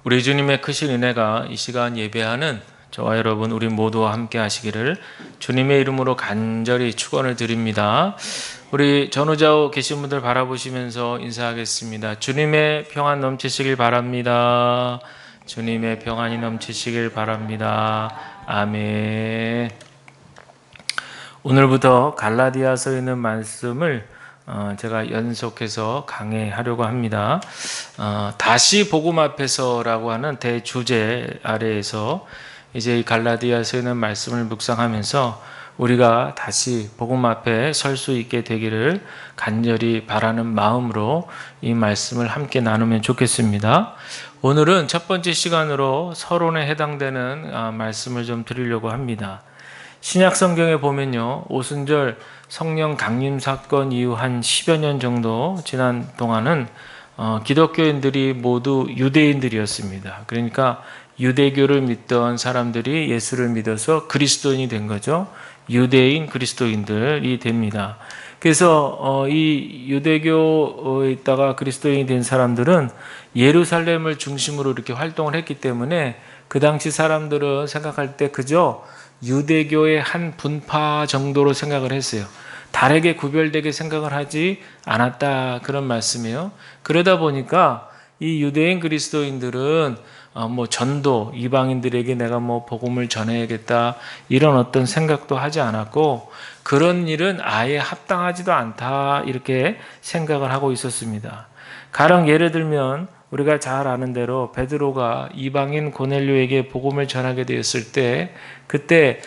우리 주님의 크신 은혜가 이 시간 예배하는 저와 여러분 우리 모두와 함께 하시기를 주님의 이름으로 간절히 축원을 드립니다. 우리 전후좌우 계신 분들 바라보시면서 인사하겠습니다. 주님의 평안 넘치시길 바랍니다. 주님의 평안이 넘치시길 바랍니다. 아멘. 오늘부터 갈라디아서에 있는 말씀을 제가 연속해서 강해하려고 합니다. 다시 복음 앞에서라고 하는 대주제 아래에서 이제 이 갈라디아서에 있는 말씀을 묵상하면서 우리가 다시 복음 앞에 설 수 있게 되기를 간절히 바라는 마음으로 이 말씀을 함께 나누면 좋겠습니다. 오늘은 첫 번째 시간으로 서론에 해당되는 말씀을 좀 드리려고 합니다. 신약 성경에 보면요, 오순절 성령 강림 사건 이후 한 10여 년 정도 지난 동안은 기독교인들이 모두 유대인들이었습니다. 그러니까 유대교를 믿던 사람들이 예수를 믿어서 그리스도인이 된 거죠. 유대인 그리스도인들이 됩니다. 그래서 이 유대교에 있다가 그리스도인이 된 사람들은 예루살렘을 중심으로 이렇게 활동을 했기 때문에 그 당시 사람들은 생각할 때 그저 유대교의 한 분파 정도로 생각을 했어요. 다르게 구별되게 생각을 하지 않았다, 그런 말씀이에요. 그러다 보니까 이 유대인 그리스도인들은 전도, 이방인들에게 내가 복음을 전해야겠다, 이런 어떤 생각도 하지 않았고, 그런 일은 아예 합당하지도 않다, 이렇게 생각을 하고 있었습니다. 가령 예를 들면 우리가 잘 아는 대로 베드로가 이방인 고넬료에게 복음을 전하게 되었을 때, 그때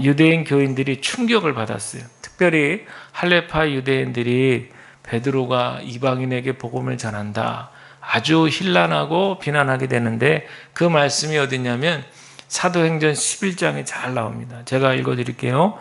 유대인 교인들이 충격을 받았어요. 특별히 할레파 유대인들이 베드로가 이방인에게 복음을 전한다, 아주 힐난하고 비난하게 되는데, 그 말씀이 어디냐면 사도행전 11장에 잘 나옵니다. 제가 읽어드릴게요.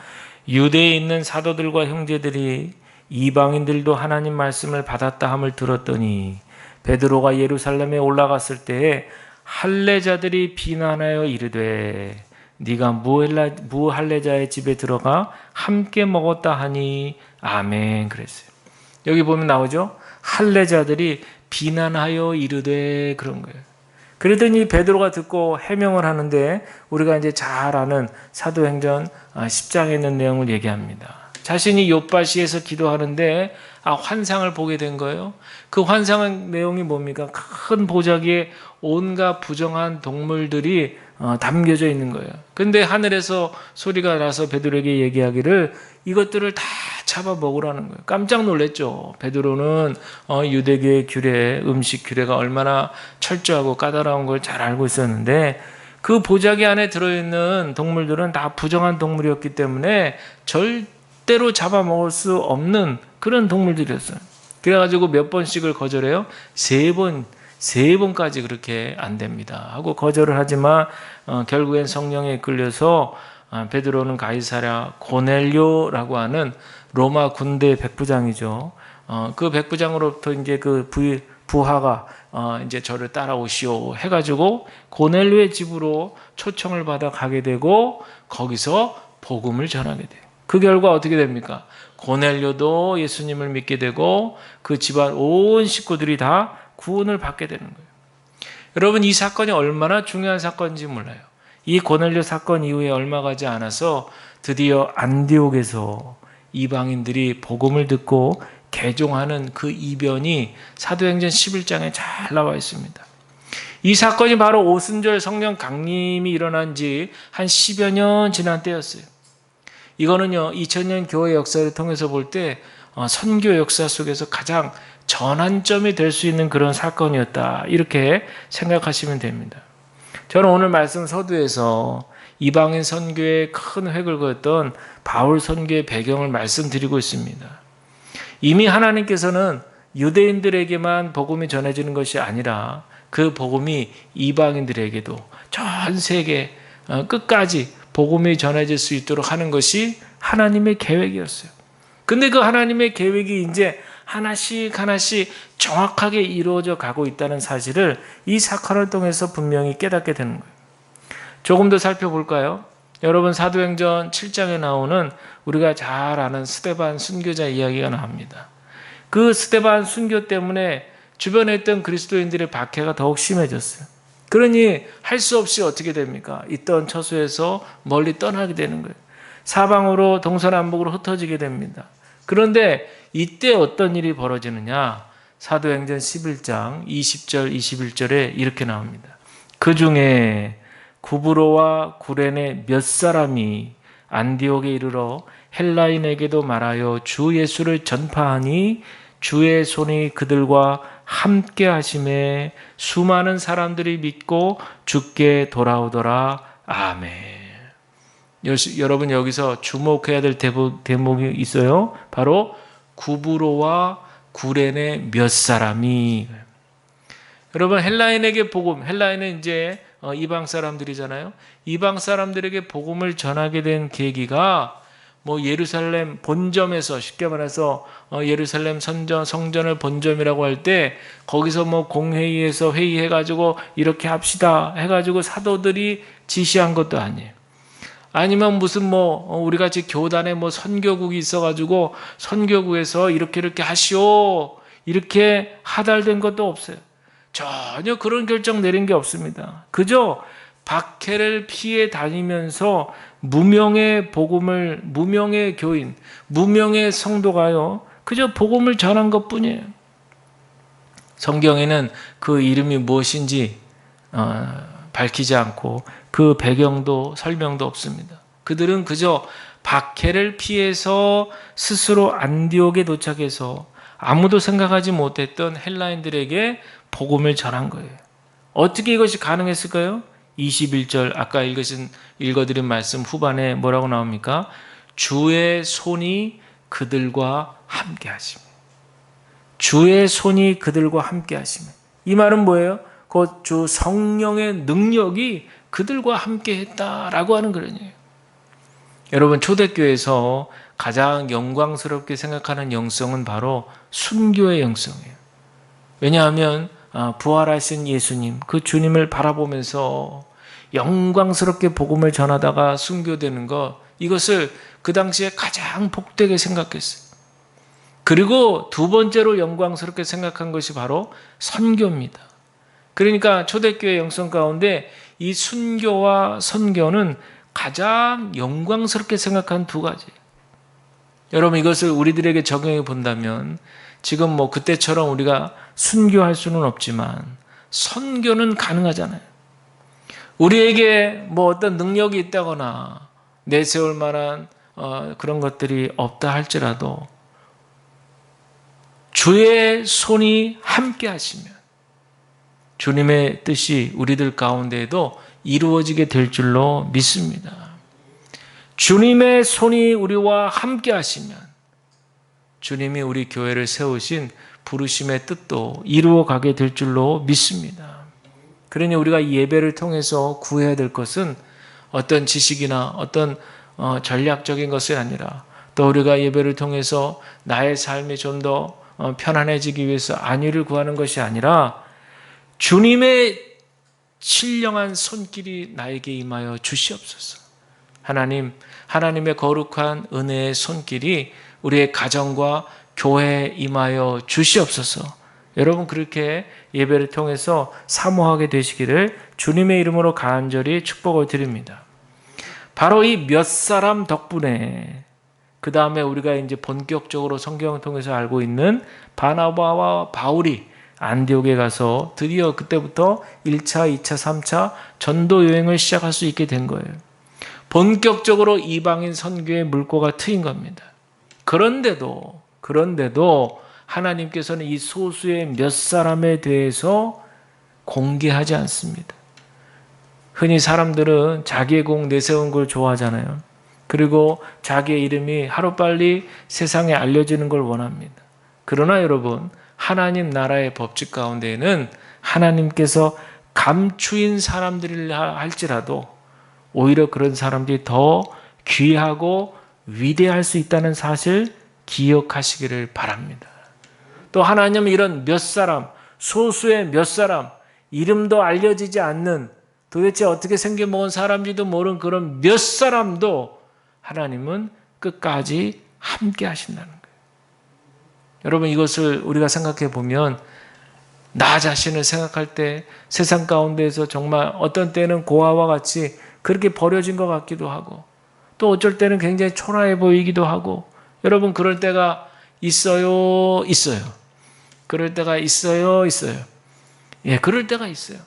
유대에 있는 사도들과 형제들이 이방인들도 하나님 말씀을 받았다 함을 들었더니 베드로가 예루살렘에 올라갔을 때에 할례자들이 비난하여 이르되 네가 무할례자의 집에 들어가 함께 먹었다 하니 아멘, 그랬어요. 여기 보면 나오죠. 할례자들이 비난하여 이르되, 그런 거예요. 그러더니 베드로가 듣고 해명을 하는데, 우리가 이제 잘 아는 사도행전 10장에 있는 내용을 얘기합니다. 자신이 욥바시에서 기도하는데 환상을 보게 된 거예요. 그 환상의 내용이 뭡니까? 큰 보자기에 온갖 부정한 동물들이 담겨져 있는 거예요. 근데 하늘에서 소리가 나서 베드로에게 얘기하기를 이것들을 다 잡아 먹으라는 거예요. 깜짝 놀랐죠. 베드로는 유대교의 규례, 음식 규례가 얼마나 철저하고 까다로운 걸 잘 알고 있었는데, 그 보자기 안에 들어있는 동물들은 다 부정한 동물이었기 때문에 절대로 잡아먹을 수 없는 그런 동물들이었어요. 그래가지고 몇 번씩을 거절해요? 세 번까지 그렇게 안 됩니다 하고 거절을 하지만 결국엔 성령에 끌려서 베드로는 가이사랴 고넬료라고 하는 로마 군대 백부장이죠. 그 백부장으로부터 이제 그 부하가 이제 저를 따라오시오 해가지고 고넬료의 집으로 초청을 받아 가게 되고, 거기서 복음을 전하게 돼요. 그 결과 어떻게 됩니까? 고넬료도 예수님을 믿게 되고 그 집안 온 식구들이 다 구원을 받게 되는 거예요. 여러분, 이 사건이 얼마나 중요한 사건인지 몰라요. 이 고넬료 사건 이후에 얼마 가지 않아서 드디어 안디옥에서 이방인들이 복음을 듣고 개종하는 그 이변이 사도행전 11장에 잘 나와 있습니다. 이 사건이 바로 오순절 성령 강림이 일어난 지 한 10여 년 지난 때였어요. 이거는요, 2000년 교회 역사를 통해서 볼 때 선교 역사 속에서 가장 전환점이 될 수 있는 그런 사건이었다, 이렇게 생각하시면 됩니다. 저는 오늘 말씀 서두에서 이방인 선교에 큰 획을 그었던 바울 선교의 배경을 말씀드리고 있습니다. 이미 하나님께서는 유대인들에게만 복음이 전해지는 것이 아니라 그 복음이 이방인들에게도 전 세계 끝까지 복음이 전해질 수 있도록 하는 것이 하나님의 계획이었어요. 근데 그 하나님의 계획이 이제 하나씩 정확하게 이루어져 가고 있다는 사실을 이 사건을 통해서 분명히 깨닫게 되는 거예요. 조금 더 살펴볼까요? 여러분, 사도행전 7장에 나오는 우리가 잘 아는 스데반 순교자 이야기가 나옵니다. 그 스데반 순교 때문에 주변에 있던 그리스도인들의 박해가 더욱 심해졌어요. 그러니 할 수 없이 어떻게 됩니까? 있던 처소에서 멀리 떠나게 되는 거예요. 사방으로 동서남북으로 흩어지게 됩니다. 그런데 이때 어떤 일이 벌어지느냐? 사도행전 11장 20절 21절에 이렇게 나옵니다. 그 중에 구브로와 구레네 몇 사람이 안디옥에 이르러 헬라인에게도 말하여 주 예수를 전파하니 주의 손이 그들과 함께 하심에 수많은 사람들이 믿고 주께 돌아오더라. 아멘. 여러분 여기서 주목해야 될 대목이 있어요. 바로 구브로와 구레네 몇 사람이. 여러분 헬라인에게 복음, 헬라인은 이제 이방 사람들이잖아요. 이방 사람들에게 복음을 전하게 된 계기가 뭐 예루살렘 본점에서, 쉽게 말해서 예루살렘 성전을 본점이라고 할 때 거기서 뭐 공회의에서 회의해가지고 이렇게 합시다 해가지고 사도들이 지시한 것도 아니에요. 아니면 무슨 뭐 우리 같이 교단에 뭐 선교국이 있어가지고 선교국에서 이렇게 하시오 이렇게 하달된 것도 없어요. 전혀 그런 결정 내린 게 없습니다. 그저 박해를 피해 다니면서 무명의 복음을, 무명의 교인, 무명의 성도가요, 그저 복음을 전한 것 뿐이에요. 성경에는 그 이름이 무엇인지 밝히지 않고 그 배경도 설명도 없습니다. 그들은 그저 박해를 피해서 스스로 안디옥에 도착해서 아무도 생각하지 못했던 헬라인들에게 복음을 전한 거예요. 어떻게 이것이 가능했을까요? 21절 아까 읽어드린 말씀 후반에 뭐라고 나옵니까? 주의 손이 그들과 함께 하시며. 주의 손이 그들과 함께 하시며. 이 말은 뭐예요? 곧 주 성령의 능력이 그들과 함께 했다라고 하는 그런 얘기예요. 여러분 초대교회에서 가장 영광스럽게 생각하는 영성은 바로 순교의 영성이에요. 왜냐하면 부활하신 예수님, 그 주님을 바라보면서 영광스럽게 복음을 전하다가 순교되는 것, 이것을 그 당시에 가장 복되게 생각했어요. 그리고 두 번째로 영광스럽게 생각한 것이 바로 선교입니다. 그러니까 초대교회 영성 가운데 이 순교와 선교는 가장 영광스럽게 생각한 두 가지예요. 여러분 이것을 우리들에게 적용해 본다면 지금 뭐 그때처럼 우리가 순교할 수는 없지만 선교는 가능하잖아요. 우리에게 뭐 어떤 능력이 있다거나 내세울 만한 그런 것들이 없다 할지라도 주의 손이 함께 하시면 주님의 뜻이 우리들 가운데에도 이루어지게 될 줄로 믿습니다. 주님의 손이 우리와 함께 하시면 주님이 우리 교회를 세우신 부르심의 뜻도 이루어가게 될 줄로 믿습니다. 그러니 우리가 이 예배를 통해서 구해야 될 것은 어떤 지식이나 어떤 전략적인 것이 아니라 또 우리가 예배를 통해서 나의 삶이 좀 더 편안해지기 위해서 안위를 구하는 것이 아니라 주님의 신령한 손길이 나에게 임하여 주시옵소서. 하나님의 거룩한 은혜의 손길이 우리의 가정과 교회에 임하여 주시옵소서. 여러분 그렇게 예배를 통해서 사모하게 되시기를 주님의 이름으로 간절히 축복을 드립니다. 바로 이 몇 사람 덕분에 그 다음에 우리가 이제 본격적으로 성경을 통해서 알고 있는 바나바와 바울이 안디옥에 가서 드디어 그때부터 1차, 2차, 3차 전도 여행을 시작할 수 있게 된 거예요. 본격적으로 이방인 선교의 물꼬가 트인 겁니다. 그런데도 하나님께서는 이 소수의 몇 사람에 대해서 공개하지 않습니다. 흔히 사람들은 자기의 공 내세운 걸 좋아하잖아요. 그리고 자기의 이름이 하루빨리 세상에 알려지는 걸 원합니다. 그러나 여러분, 하나님 나라의 법칙 가운데에는 하나님께서 감추인 사람들이라 할지라도 오히려 그런 사람들이 더 귀하고 위대할 수 있다는 사실 기억하시기를 바랍니다. 또 하나님은 이런 몇 사람, 소수의 몇 사람, 이름도 알려지지 않는 도대체 어떻게 생겨먹은 사람인지도 모르는 그런 몇 사람도 하나님은 끝까지 함께 하신다는 거예요. 여러분 이것을 우리가 생각해 보면 나 자신을 생각할 때 세상 가운데에서 정말 어떤 때는 고아와 같이 그렇게 버려진 것 같기도 하고, 또 어쩔 때는 굉장히 초라해 보이기도 하고, 여러분 그럴 때가 있어요. 그럴 때가 있어요. 예, 그럴 때가 있어요.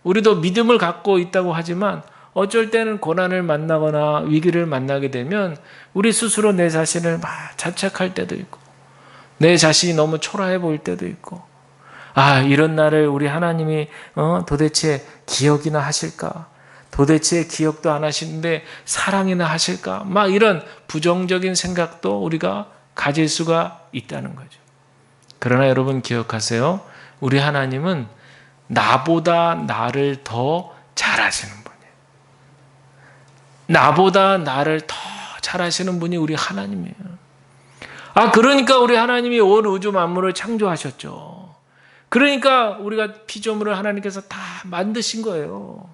우리도 믿음을 갖고 있다고 하지만 어쩔 때는 고난을 만나거나 위기를 만나게 되면 우리 스스로 내 자신을 막 자책할 때도 있고, 내 자신이 너무 초라해 보일 때도 있고, 이런 날을 우리 하나님이 도대체 기억이나 하실까? 도대체 기억도 안 하시는데 사랑이나 하실까? 막 이런 부정적인 생각도 우리가 가질 수가 있다는 거죠. 그러나 여러분 기억하세요. 우리 하나님은 나보다 나를 더 잘하시는 분이에요. 나보다 나를 더 잘하시는 분이 우리 하나님이에요. 그러니까 우리 하나님이 온 우주 만물을 창조하셨죠. 그러니까 우리가 피조물을 하나님께서 다 만드신 거예요.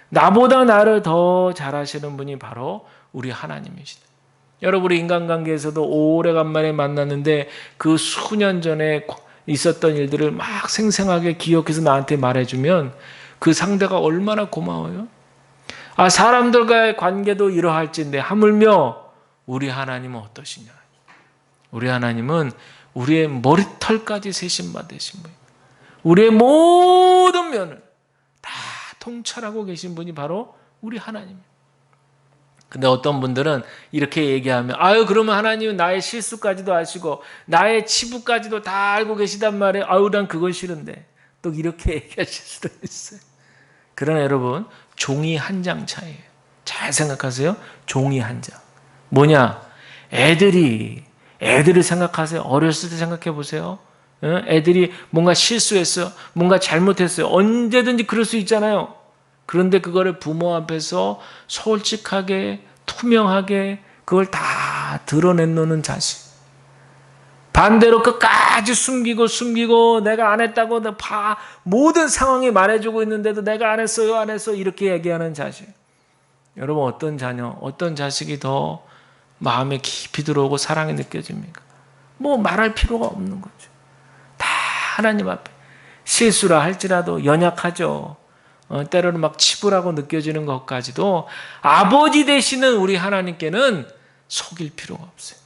나보다 나를 더 잘하시는 분이 바로 우리 하나님이시다. 여러분, 우리 인간관계에서도 오래간만에 만났는데 그 수년 전에 있었던 일들을 막 생생하게 기억해서 나한테 말해주면 그 상대가 얼마나 고마워요. 사람들과의 관계도 이러할진데 하물며 우리 하나님은 어떠시냐. 우리 하나님은 우리의 머리털까지 세심받으신 분이에요. 우리의 모든 면을 다 통찰하고 계신 분이 바로 우리 하나님이에요. 근데 어떤 분들은 이렇게 얘기하면 그러면 하나님은 나의 실수까지도 아시고 나의 치부까지도 다 알고 계시단 말이에요. 난 그건 싫은데. 또 이렇게 얘기하실 수도 있어요. 그러나 여러분, 종이 한 장 차이예요. 잘 생각하세요. 종이 한 장. 뭐냐? 애들을 생각하세요. 어렸을 때 생각해 보세요. 애들이 뭔가 실수했어요. 뭔가 잘못했어요. 언제든지 그럴 수 있잖아요. 그런데 그거를 부모 앞에서 솔직하게 투명하게 그걸 다 드러내놓는 자식. 반대로 끝까지 숨기고 내가 안 했다고 모든 상황이 말해주고 있는데도 내가 안 했어요 이렇게 얘기하는 자식. 여러분, 어떤 자녀, 어떤 자식이 더 마음에 깊이 들어오고 사랑이 느껴집니까? 말할 필요가 없는 거죠. 다 하나님 앞에 실수라 할지라도 연약하죠. 때로는 막 치부라고 느껴지는 것까지도 아버지 되시는 우리 하나님께는 속일 필요가 없어요.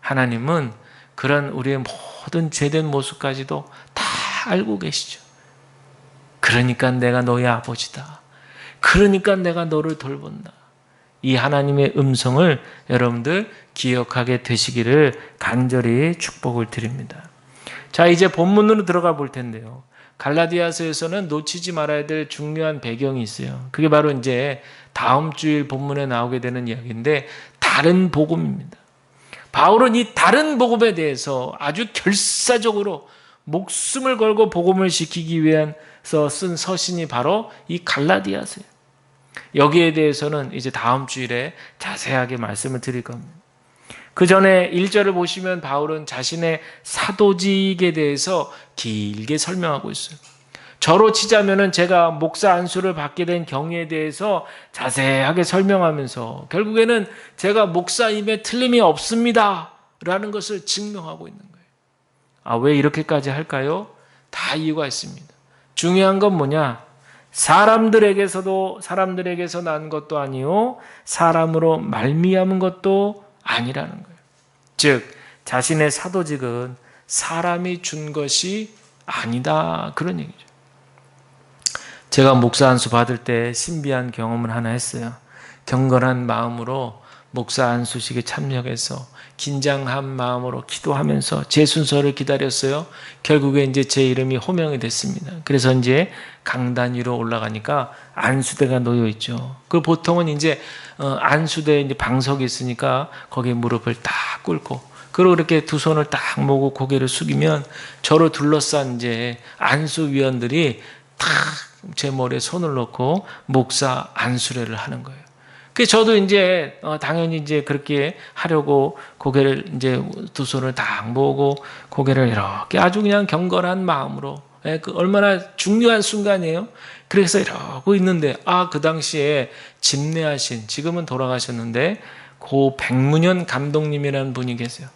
하나님은 그런 우리의 모든 죄된 모습까지도 다 알고 계시죠. 그러니까 내가 너의 아버지다. 그러니까 내가 너를 돌본다. 이 하나님의 음성을 여러분들 기억하게 되시기를 간절히 축복을 드립니다. 자, 이제 본문으로 들어가 볼 텐데요. 갈라디아서에서는 놓치지 말아야 될 중요한 배경이 있어요. 그게 바로 이제 다음 주일 본문에 나오게 되는 이야기인데, 다른 복음입니다. 바울은 이 다른 복음에 대해서 아주 결사적으로 목숨을 걸고 복음을 지키기 위해서 쓴 서신이 바로 이 갈라디아서예요. 여기에 대해서는 이제 다음 주일에 자세하게 말씀을 드릴 겁니다. 그 전에 1절을 보시면 바울은 자신의 사도직에 대해서 길게 설명하고 있어요. 저로 치자면은 제가 목사 안수를 받게 된 경위에 대해서 자세하게 설명하면서 결국에는 제가 목사임에 틀림이 없습니다 라는 것을 증명하고 있는 거예요. 왜 이렇게까지 할까요? 다 이유가 있습니다. 중요한 건 뭐냐? 사람들에게서 난 것도 아니요 사람으로 말미암은 것도 아니라는 거예요. 즉 자신의 사도직은 사람이 준 것이 아니다, 그런 얘기죠. 제가 목사 안수 받을 때 신비한 경험을 하나 했어요. 경건한 마음으로 목사 안수식에 참여해서 긴장한 마음으로 기도하면서 제 순서를 기다렸어요. 결국에 이제 제 이름이 호명이 됐습니다. 그래서 이제 강단 위로 올라가니까 안수대가 놓여 있죠. 그 보통은 이제 안수대 이제 방석이 있으니까 거기에 무릎을 딱 꿇고, 그리고 이렇게 두 손을 딱 모으고 고개를 숙이면 저로 둘러싼 이제 안수위원들이 탁 제 머리에 손을 놓고 목사 안수례를 하는 거예요. 그래서 저도 이제 당연히 이제 그렇게 하려고 고개를 이제 두 손을 딱 모으고 고개를 이렇게 아주 그냥 경건한 마음으로, 그 얼마나 중요한 순간이에요. 그래서 이러고 있는데 그 당시에 집례하신, 지금은 돌아가셨는데 고 백문현 감독님이라는 분이 계세요.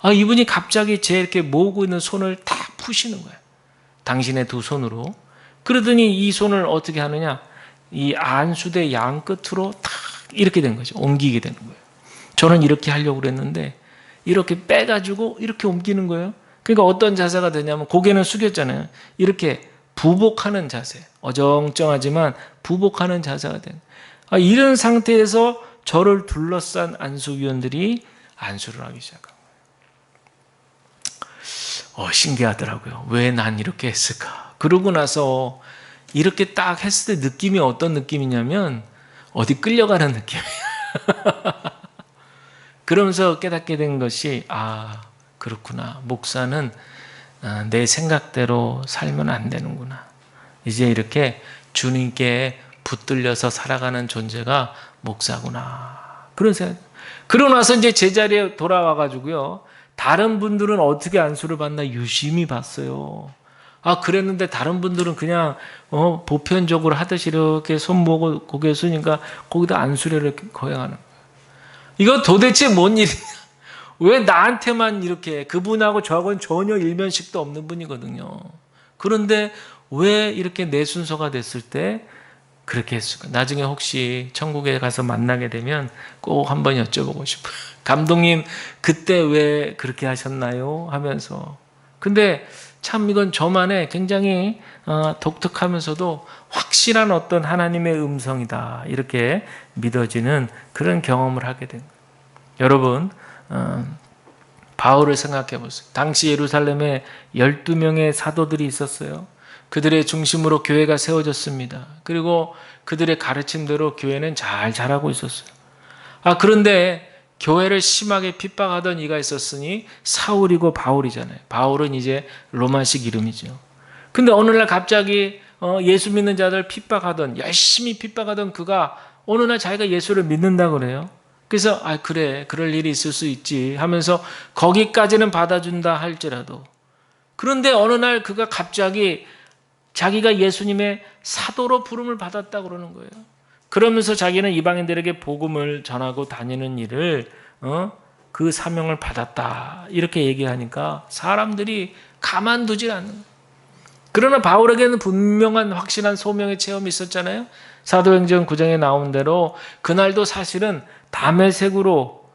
이분이 갑자기 제 이렇게 모으고 있는 손을 탁 푸시는 거예요. 당신의 두 손으로. 그러더니 이 손을 어떻게 하느냐? 이 안수대 양 끝으로 탁 이렇게 된 거죠. 옮기게 되는 거예요. 저는 이렇게 하려고 그랬는데 이렇게 빼가지고 이렇게 옮기는 거예요. 그러니까 어떤 자세가 되냐면 고개는 숙였잖아요. 이렇게 부복하는 자세. 어정쩡하지만 부복하는 자세가 되는. 이런 상태에서 저를 둘러싼 안수위원들이 안수를 하기 시작한 거예요. 신기하더라고요. 왜 난 이렇게 했을까? 그러고 나서 이렇게 딱 했을 때 느낌이 어떤 느낌이냐면 어디 끌려가는 느낌이에요. 그러면서 깨닫게 된 것이 그렇구나. 목사는 내 생각대로 살면 안 되는구나. 이제 이렇게 주님께 붙들려서 살아가는 존재가 목사구나. 그런 생각. 그러고 나서 이제 제자리에 돌아와가지고요. 다른 분들은 어떻게 안수를 받나 유심히 봤어요. 그랬는데 다른 분들은 그냥 보편적으로 하듯이 이렇게 손목을 고개 숙이니까 거기다 안수를 이렇게 거행하는 거예요. 이거 도대체 뭔 일이냐? 왜 나한테만 이렇게, 그분하고 저하고는 전혀 일면식도 없는 분이거든요. 그런데 왜 이렇게 내 순서가 됐을 때 그렇게 했을까? 나중에 혹시 천국에 가서 만나게 되면 꼭 한번 여쭤보고 싶어요. 감독님 그때 왜 그렇게 하셨나요? 하면서. 근데 참 이건 저만의 굉장히 독특하면서도 확실한 어떤 하나님의 음성이다, 이렇게 믿어지는 그런 경험을 하게 된 거예요. 여러분, 바울을 생각해 보세요. 당시 예루살렘에 12명의 사도들이 있었어요. 그들의 중심으로 교회가 세워졌습니다. 그리고 그들의 가르침대로 교회는 잘 자라고 있었어요. 그런데 교회를 심하게 핍박하던 이가 있었으니 사울이고 바울이잖아요. 바울은 이제 로마식 이름이죠. 근데 어느 날 갑자기 예수 믿는 자들 열심히 핍박하던 그가 어느 날 자기가 예수를 믿는다 그래요. 그래서 그래, 그럴 일이 있을 수 있지 하면서 거기까지는 받아준다 할지라도, 그런데 어느 날 그가 갑자기 자기가 예수님의 사도로 부름을 받았다 그러는 거예요. 그러면서 자기는 이방인들에게 복음을 전하고 다니는 일을 그 사명을 받았다, 이렇게 얘기하니까 사람들이 가만두질 않는 거예요. 그러나 바울에게는 분명한 확실한 소명의 체험이 있었잖아요. 사도행전 9장에 나온 대로 그날도 사실은 다메섹으로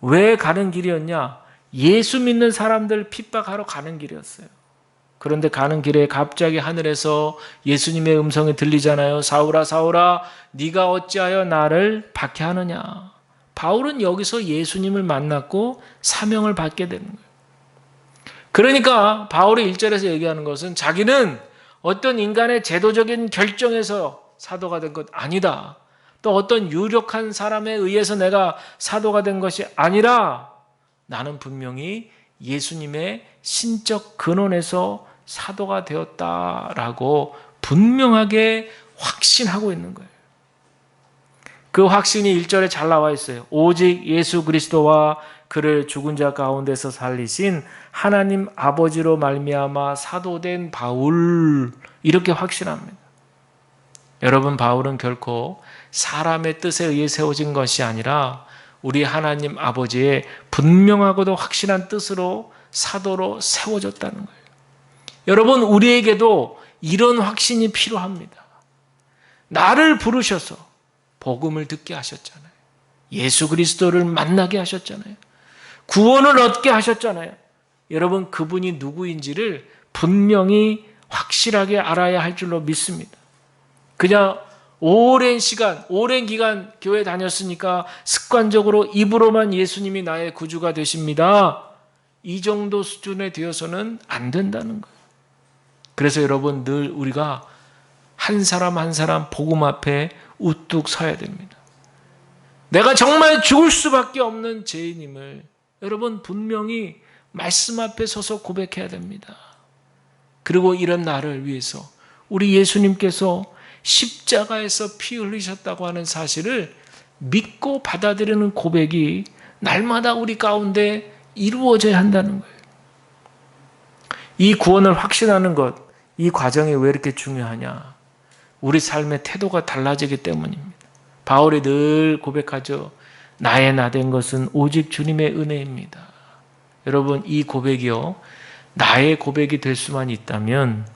왜 가는 길이었냐? 예수 믿는 사람들 핍박하러 가는 길이었어요. 그런데 가는 길에 갑자기 하늘에서 예수님의 음성이 들리잖아요. 사울아 사울아 네가 어찌하여 나를 박해하느냐. 바울은 여기서 예수님을 만났고 사명을 받게 되는 거예요. 그러니까 바울이 1절에서 얘기하는 것은 자기는 어떤 인간의 제도적인 결정에서 사도가 된 것 아니다. 또 어떤 유력한 사람에 의해서 내가 사도가 된 것이 아니라 나는 분명히 예수님의 신적 근원에서 사도가 되었다라고 분명하게 확신하고 있는 거예요. 그 확신이 1절에 잘 나와 있어요. 오직 예수 그리스도와 그를 죽은 자 가운데서 살리신 하나님 아버지로 말미암아 사도된 바울, 이렇게 확신합니다. 여러분, 바울은 결코 사람의 뜻에 의해 세워진 것이 아니라 우리 하나님 아버지의 분명하고도 확실한 뜻으로 사도로 세워졌다는 거예요. 여러분, 우리에게도 이런 확신이 필요합니다. 나를 부르셔서 복음을 듣게 하셨잖아요. 예수 그리스도를 만나게 하셨잖아요. 구원을 얻게 하셨잖아요. 여러분, 그분이 누구인지를 분명히 확실하게 알아야 할 줄로 믿습니다. 그냥 오랜 기간 교회 다녔으니까 습관적으로 입으로만 예수님이 나의 구주가 되십니다, 이 정도 수준에 되어서는 안 된다는 거예요. 그래서 여러분, 늘 우리가 한 사람 한 사람 복음 앞에 우뚝 서야 됩니다. 내가 정말 죽을 수밖에 없는 죄인임을 여러분 분명히 말씀 앞에 서서 고백해야 됩니다. 그리고 이런 나를 위해서 우리 예수님께서 십자가에서 피 흘리셨다고 하는 사실을 믿고 받아들이는 고백이 날마다 우리 가운데 이루어져야 한다는 거예요. 이 구원을 확신하는 것, 이 과정이 왜 이렇게 중요하냐? 우리 삶의 태도가 달라지기 때문입니다. 바울이 늘 고백하죠. 나의 나 된 것은 오직 주님의 은혜입니다. 여러분, 이 고백이요, 나의 고백이 될 수만 있다면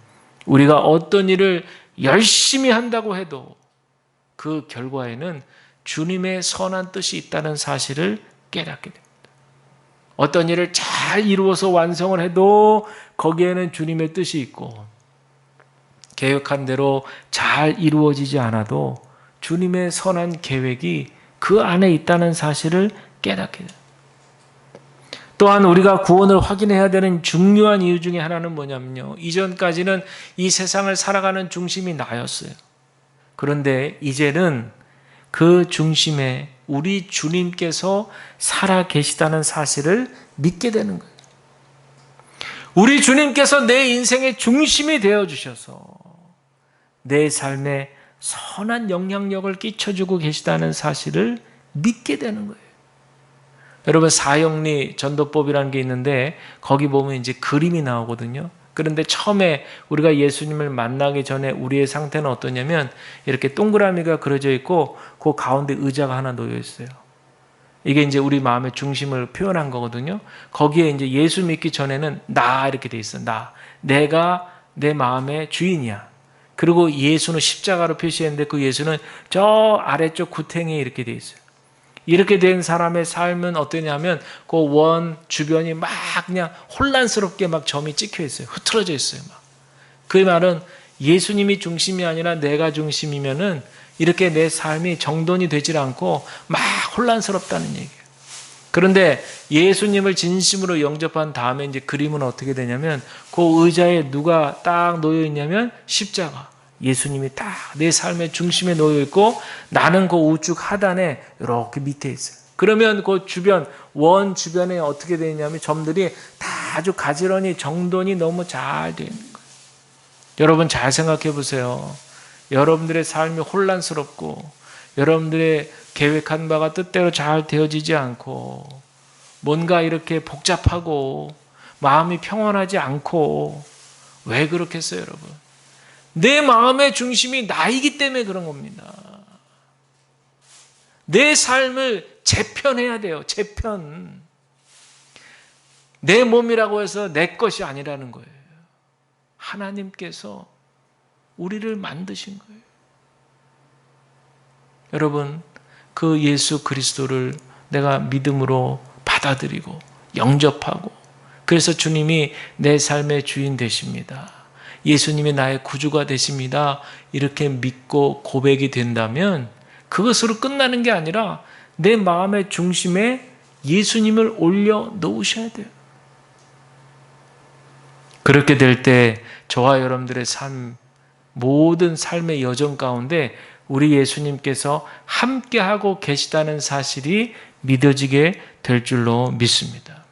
우리가 어떤 일을 열심히 한다고 해도 그 결과에는 주님의 선한 뜻이 있다는 사실을 깨닫게 됩니다. 어떤 일을 잘 이루어서 완성을 해도 거기에는 주님의 뜻이 있고, 계획한 대로 잘 이루어지지 않아도 주님의 선한 계획이 그 안에 있다는 사실을 깨닫게 됩니다. 또한 우리가 구원을 확인해야 되는 중요한 이유 중에 하나는 뭐냐면요, 이전까지는 이 세상을 살아가는 중심이 나였어요. 그런데 이제는 그 중심에 우리 주님께서 살아 계시다는 사실을 믿게 되는 거예요. 우리 주님께서 내 인생의 중심이 되어주셔서 내 삶에 선한 영향력을 끼쳐주고 계시다는 사실을 믿게 되는 거예요. 여러분, 사형리 전도법이라는 게 있는데 거기 보면 이제 그림이 나오거든요. 그런데 처음에 우리가 예수님을 만나기 전에 우리의 상태는 어떠냐면 이렇게 동그라미가 그려져 있고 그 가운데 의자가 하나 놓여 있어요. 이게 이제 우리 마음의 중심을 표현한 거거든요. 거기에 이제 예수 믿기 전에는 나 이렇게 돼 있어. 나. 내가 내 마음의 주인이야. 그리고 예수는 십자가로 표시했는데 그 예수는 저 아래쪽 구탱이에 이렇게 돼 있어요. 이렇게 된 사람의 삶은 어떠냐면 그 원 주변이 막 그냥 혼란스럽게 막 점이 찍혀 있어요. 흐트러져 있어요. 막. 그 말은 예수님이 중심이 아니라 내가 중심이면은 이렇게 내 삶이 정돈이 되질 않고 막 혼란스럽다는 얘기예요. 그런데 예수님을 진심으로 영접한 다음에 이제 그림은 어떻게 되냐면 그 의자에 누가 딱 놓여 있냐면 십자가. 예수님이 딱 내 삶의 중심에 놓여 있고 나는 그 우측 하단에 이렇게 밑에 있어요. 그러면 그 주변, 원 주변에 어떻게 되어 있냐면 점들이 다 아주 가지런히 정돈이 너무 잘 되어 있는 거예요. 여러분 잘 생각해 보세요. 여러분들의 삶이 혼란스럽고 여러분들의 계획한 바가 뜻대로 잘 되어지지 않고 뭔가 이렇게 복잡하고 마음이 평온하지 않고 왜 그렇겠어요, 여러분? 내 마음의 중심이 나이기 때문에 그런 겁니다. 내 삶을 재편해야 돼요. 재편. 내 몸이라고 해서 내 것이 아니라는 거예요. 하나님께서 우리를 만드신 거예요. 여러분, 그 예수 그리스도를 내가 믿음으로 받아들이고 영접하고 그래서 주님이 내 삶의 주인 되십니다. 예수님이 나의 구주가 되십니다. 이렇게 믿고 고백이 된다면 그것으로 끝나는 게 아니라 내 마음의 중심에 예수님을 올려 놓으셔야 돼요. 그렇게 될 때 저와 여러분들의 삶, 모든 삶의 여정 가운데 우리 예수님께서 함께하고 계시다는 사실이 믿어지게 될 줄로 믿습니다.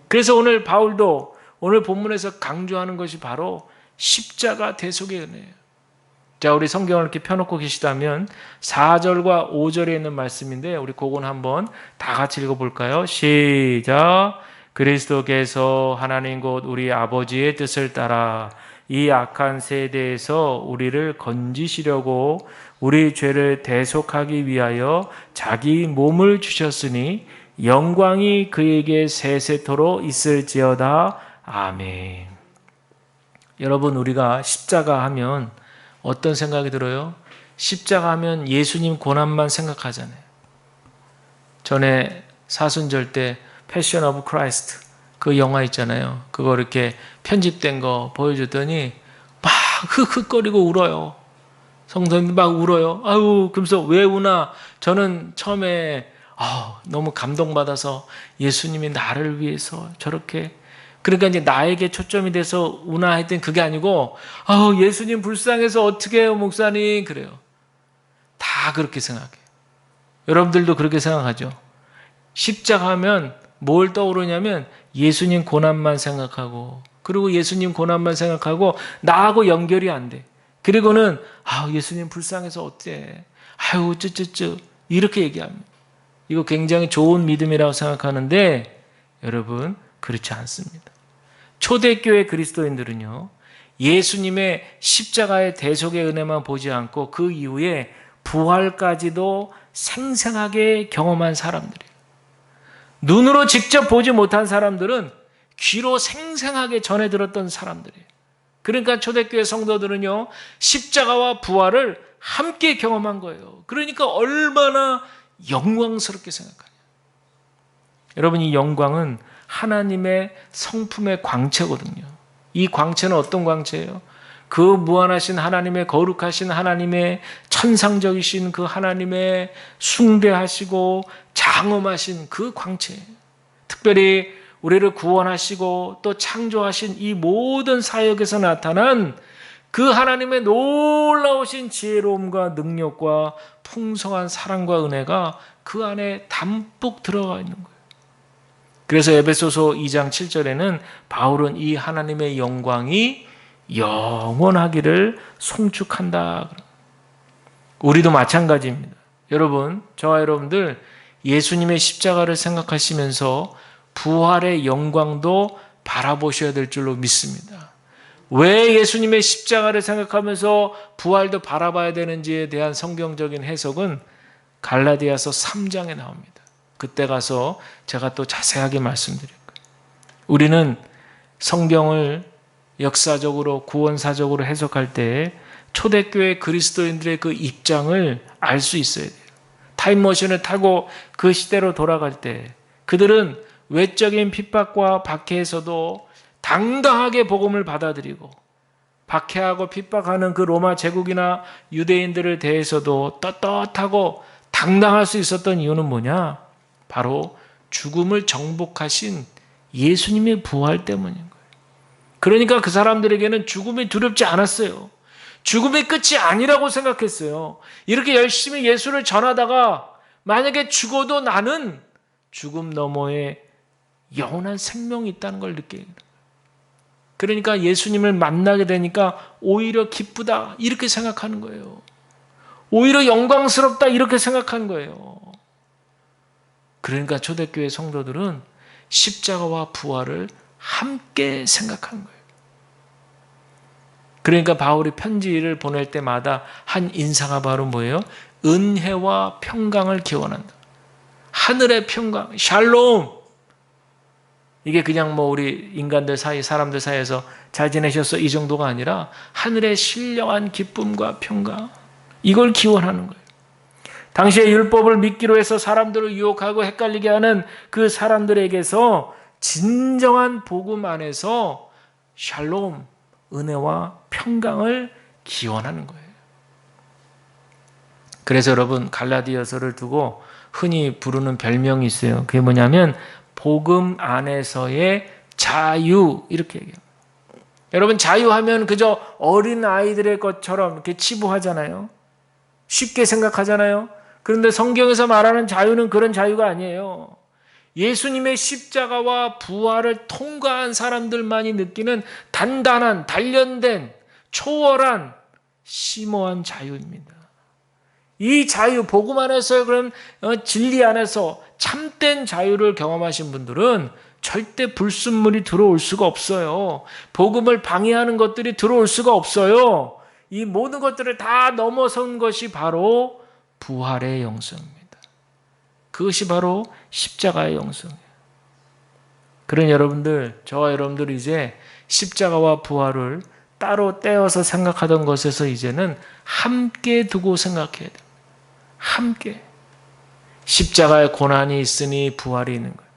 그래서 오늘 바울도 오늘 본문에서 강조하는 것이 바로 십자가 대속의 은혜예요. 자, 우리 성경을 이렇게 펴놓고 계시다면 4절과 5절에 있는 말씀인데 우리 그건 한번 다 같이 읽어볼까요? 시작. 그리스도께서 하나님 곧 우리 아버지의 뜻을 따라 이 악한 세대에서 우리를 건지시려고 우리 죄를 대속하기 위하여 자기 몸을 주셨으니 영광이 그에게 세세토록 있을지어다. 아멘. 여러분, 우리가 십자가 하면 어떤 생각이 들어요? 십자가 하면 예수님 고난만 생각하잖아요. 전에 사순절 때 패션 오브 크라이스트 그 영화 있잖아요. 그거 이렇게 편집된 거 보여줬더니 막 흑흑거리고 울어요. 성도님들 막 울어요. 아유, 그러면서 왜 우나? 저는 처음에 너무 감동받아서 예수님이 나를 위해서 저렇게 그러니까 이제 나에게 초점이 돼서 우나 했더니 그게 아니고 예수님 불쌍해서 어떻게 해요, 목사님? 그래요. 다 그렇게 생각해요. 여러분들도 그렇게 생각하죠. 십자가 하면 뭘 떠오르냐면 예수님 고난만 생각하고 그리고 예수님 고난만 생각하고 나하고 연결이 안 돼. 그리고는 예수님 불쌍해서 어때? 아유 쯔쯔쯔 이렇게 얘기합니다. 이거 굉장히 좋은 믿음이라고 생각하는데 여러분 그렇지 않습니다. 초대교회 그리스도인들은요, 예수님의 십자가의 대속의 은혜만 보지 않고 그 이후에 부활까지도 생생하게 경험한 사람들이에요. 눈으로 직접 보지 못한 사람들은 귀로 생생하게 전해 들었던 사람들이에요. 그러니까 초대교회 성도들은요, 십자가와 부활을 함께 경험한 거예요. 그러니까 얼마나 영광스럽게 생각하냐. 여러분, 이 영광은 하나님의 성품의 광채거든요. 이 광채는 어떤 광채예요? 그 무한하신 하나님의, 거룩하신 하나님의, 천상적이신 그 하나님의 숭배하시고 장엄하신 그 광채예요. 특별히 우리를 구원하시고 또 창조하신 이 모든 사역에서 나타난 그 하나님의 놀라우신 지혜로움과 능력과 풍성한 사랑과 은혜가 그 안에 담뿍 들어가 있는 거예요. 그래서 에베소서 2장 7절에는 바울은 이 하나님의 영광이 영원하기를 송축한다. 우리도 마찬가지입니다. 여러분, 저와 여러분들 예수님의 십자가를 생각하시면서 부활의 영광도 바라보셔야 될 줄로 믿습니다. 왜 예수님의 십자가를 생각하면서 부활도 바라봐야 되는지에 대한 성경적인 해석은 갈라디아서 3장에 나옵니다. 그때 가서 제가 또 자세하게 말씀드릴 거예요. 우리는 성경을 역사적으로 구원사적으로 해석할 때 초대교회 그리스도인들의 그 입장을 알 수 있어야 돼요. 타임머신을 타고 그 시대로 돌아갈 때 그들은 외적인 핍박과 박해에서도 당당하게 복음을 받아들이고, 박해하고 핍박하는 그 로마 제국이나 유대인들을 대해서도 떳떳하고 당당할 수 있었던 이유는 뭐냐? 바로 죽음을 정복하신 예수님의 부활 때문인 거예요. 그러니까 그 사람들에게는 죽음이 두렵지 않았어요. 죽음의 끝이 아니라고 생각했어요. 이렇게 열심히 예수를 전하다가 만약에 죽어도 나는 죽음 너머에 영원한 생명이 있다는 걸 느끼는 거예요. 그러니까 예수님을 만나게 되니까 오히려 기쁘다 이렇게 생각하는 거예요. 오히려 영광스럽다 이렇게 생각한 거예요. 그러니까 초대교회 성도들은 십자가와 부활을 함께 생각한 거예요. 그러니까 바울이 편지를 보낼 때마다 한 인사가 바로 뭐예요? 은혜와 평강을 기원한다. 하늘의 평강, 샬롬. 이게 그냥 뭐 우리 인간들 사이, 사람들 사이에서 잘 지내셨어 이 정도가 아니라 하늘의 신령한 기쁨과 평강, 이걸 기원하는 거예요. 당시에 율법을 믿기로 해서 사람들을 유혹하고 헷갈리게 하는 그 사람들에게서 진정한 복음 안에서 샬롬, 은혜와 평강을 기원하는 거예요. 그래서 여러분, 갈라디아서를 두고 흔히 부르는 별명이 있어요. 그게 뭐냐면 복음 안에서의 자유, 이렇게 얘기해요. 여러분, 자유하면 그저 어린 아이들의 것처럼 이렇게 치부하잖아요. 쉽게 생각하잖아요. 그런데 성경에서 말하는 자유는 그런 자유가 아니에요. 예수님의 십자가와 부활을 통과한 사람들만이 느끼는 단단한, 단련된, 초월한, 심오한 자유입니다. 이 자유, 복음 안에서, 그런 진리 안에서 참된 자유를 경험하신 분들은 절대 불순물이 들어올 수가 없어요. 복음을 방해하는 것들이 들어올 수가 없어요. 이 모든 것들을 다 넘어선 것이 바로 부활의 영성입니다. 그것이 바로 십자가의 영성이에요. 그런 여러분들, 저와 여러분들이 이제 십자가와 부활을 따로 떼어서 생각하던 것에서 이제는 함께 두고 생각해야 됩니다. 함께. 십자가의 고난이 있으니 부활이 있는 거예요.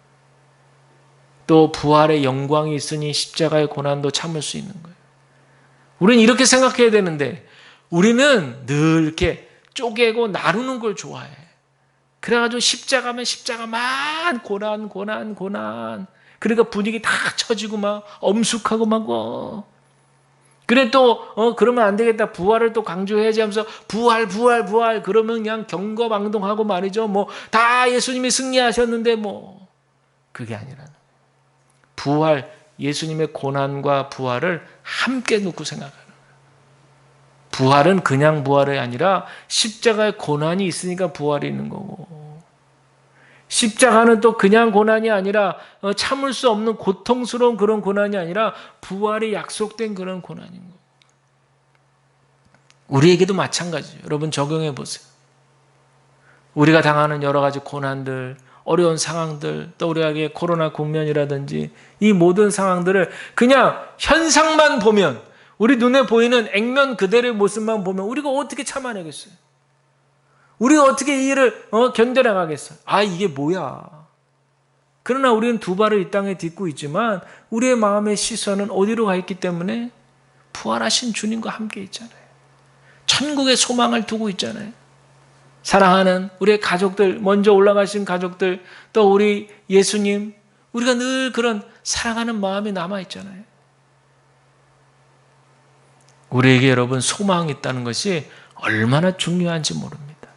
또 부활의 영광이 있으니 십자가의 고난도 참을 수 있는 거예요. 우리는 이렇게 생각해야 되는데 우리는 늘 이렇게 쪼개고 나누는 걸 좋아해. 그래가지고 십자가면 십자가만 고난. 그러니까 분위기 다 처지고 막 엄숙하고 막 그래 또 그러면 안 되겠다. 부활을 또 강조해야지 하면서 부활 그러면 그냥 경거망동하고 말이죠. 뭐 다 예수님이 승리하셨는데 뭐 그게 아니라 부활, 예수님의 고난과 부활을 함께 놓고 생각하는 거예요. 부활은 그냥 부활이 아니라 십자가의 고난이 있으니까 부활이 있는 거고, 십자가는 또 그냥 고난이 아니라 참을 수 없는 고통스러운 그런 고난이 아니라 부활이 약속된 그런 고난인 거예요. 우리에게도 마찬가지예요. 여러분 적용해 보세요. 우리가 당하는 여러 가지 고난들, 어려운 상황들, 또 우리에게 코로나 국면이라든지 이 모든 상황들을 그냥 현상만 보면 우리 눈에 보이는 액면 그대로의 모습만 보면 우리가 어떻게 참아내겠어요? 우리가 어떻게 이 일을 견뎌나가겠어요? 아, 이게 뭐야? 그러나 우리는 두 발을 이 땅에 딛고 있지만 우리의 마음의 시선은 어디로 가 있기 때문에 부활하신 주님과 함께 있잖아요. 천국의 소망을 두고 있잖아요. 사랑하는 우리의 가족들, 먼저 올라가신 가족들, 또 우리 예수님, 우리가 늘 그런 사랑하는 마음이 남아있잖아요. 우리에게 여러분 소망이 있다는 것이 얼마나 중요한지 모릅니다.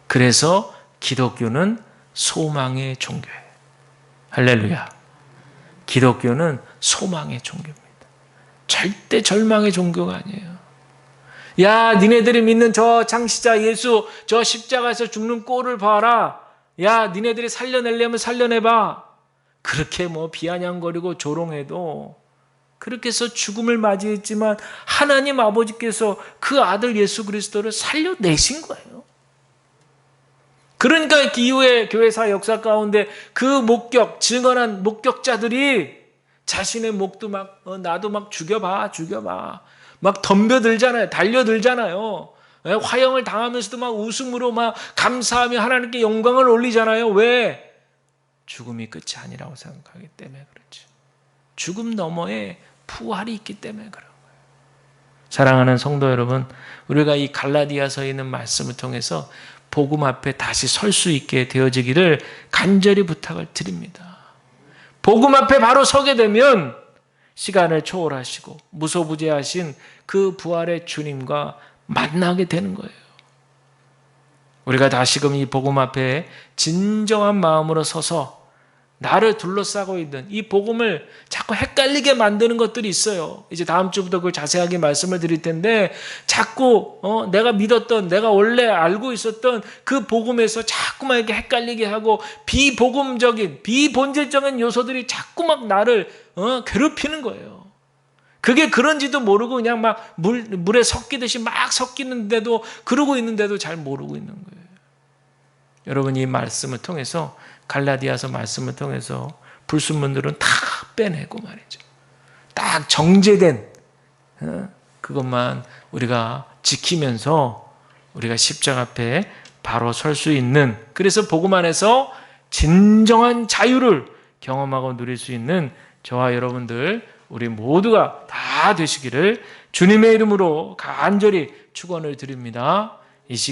그래서 기독교는 소망의 종교예요. 할렐루야. 기독교는 소망의 종교입니다. 절대 절망의 종교가 아니에요. 야, 니네들이 믿는 저 창시자 예수, 저 십자가에서 죽는 꼴을 봐라. 야, 니네들이 살려내려면 살려내봐. 그렇게 비아냥거리고 조롱해도 그렇게 해서 죽음을 맞이했지만 하나님 아버지께서 그 아들 예수 그리스도를 살려내신 거예요. 그러니까 이후에 교회사 역사 가운데 그 증언한 목격자들이 자신의 목도 나도 막 죽여봐. 막 덤벼들잖아요. 달려들잖아요. 화형을 당하면서도 막 웃음으로 막 감사하며 하나님께 영광을 올리잖아요. 왜? 죽음이 끝이 아니라고 생각하기 때문에 그렇죠. 죽음 너머에 부활이 있기 때문에 그런 거예요. 사랑하는 성도 여러분, 우리가 이 갈라디아서에 있는 말씀을 통해서 복음 앞에 다시 설 수 있게 되어지기를 간절히 부탁을 드립니다. 복음 앞에 바로 서게 되면 시간을 초월하시고 무소부재하신 그 부활의 주님과 만나게 되는 거예요. 우리가 다시금 이 복음 앞에 진정한 마음으로 서서 나를 둘러싸고 있는 이 복음을 자꾸 헷갈리게 만드는 것들이 있어요. 이제 다음 주부터 그걸 자세하게 말씀을 드릴 텐데 자꾸 내가 믿었던, 내가 원래 알고 있었던 그 복음에서 자꾸만 이렇게 헷갈리게 하고 비복음적인, 비본질적인 요소들이 자꾸 막 나를 괴롭히는 거예요. 그게 그런지도 모르고 그냥 막 물에 섞이듯이 막 섞이는데도, 그러고 있는데도 잘 모르고 있는 거예요. 여러분, 이 말씀을 통해서, 갈라디아서 말씀을 통해서 불순물들은 다 빼내고 말이죠. 딱 정제된 그것만 우리가 지키면서 우리가 십자가 앞에 바로 설 수 있는, 그래서 복음 안에서 진정한 자유를 경험하고 누릴 수 있는 저와 여러분들, 우리 모두가 다 되시기를 주님의 이름으로 간절히 축원을 드립니다. 이 시간